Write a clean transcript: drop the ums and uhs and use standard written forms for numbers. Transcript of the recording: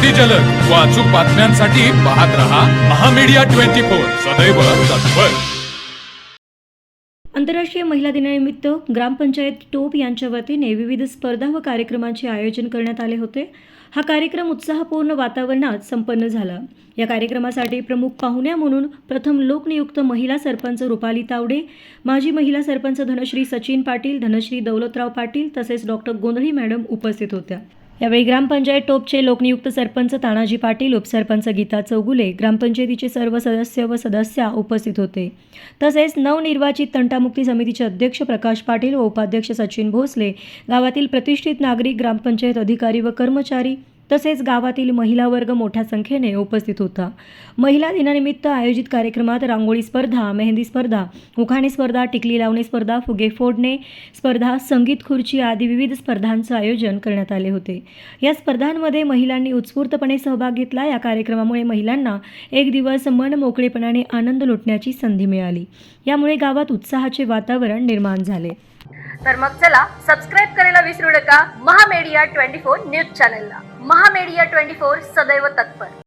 अति जलद व अचूक बातम्यांसाठी पाहत रहा महामीडिया 24 सदैव तत्पर। आंतरराष्ट्रीय महिला दिनानिमित्त ग्रामपंचायत टोप यांच्या वतीने विविध स्पर्धा व कार्यक्रमांचे आयोजन करण्यात आले होते। हा कार्यक्रम उत्साहपूर्ण वातावरणात संपन्न झाला। या कार्यक्रमासाठी प्रमुख पाहुण्या म्हणून प्रथम लोकनियुक्त महिला सरपंच रुपाली तावडे, माजी महिला सरपंच धनश्री सचिन पाटील, धनश्री दौलतराव पाटील तसेच डॉक्टर गोंधळी मॅडम उपस्थित होत्या। यावेळी ग्रामपंचायत टोपचे लोकनियुक्त सरपंच तानाजी पाटील, उपसरपंच गीता चौगुले, ग्रामपंचायतीचे सर्व सदस्य व सदस्या उपस्थित होते। तसेच नवनिर्वाचित तंटामुक्ती समितीचे अध्यक्ष प्रकाश पाटील व उपाध्यक्ष सचिन भोसले, गावातील प्रतिष्ठित नागरिक, ग्रामपंचायत अधिकारी व कर्मचारी तसेच गावातील महिला वर्ग मोठ्या संख्येने उपस्थित होता। महिला दिनानिमित्त आयोजित कार्यक्रमात रांगोळी स्पर्धा, मेहंदी स्पर्धा, उखाणे स्पर्धा, टिकली लावणे स्पर्धा, फुगे फोडणे स्पर्धा, संगीत खुर्ची आदी विविध स्पर्धांचं आयोजन करण्यात आले होते। या स्पर्धांमध्ये महिलांनी उत्स्फूर्तपणे सहभाग घेतला। या कार्यक्रमामुळे महिलांना एक दिवस मन मोकळेपणाने आनंद लुटण्याची संधी मिळाली। यामुळे गावात उत्साहाचे वातावरण निर्माण झाले। तर मग चला सबस्क्राइब करायला विसरू नका महामीडिया 24 न्यूज चॅनलला। महामीडिया 24 सदैव तत्पर।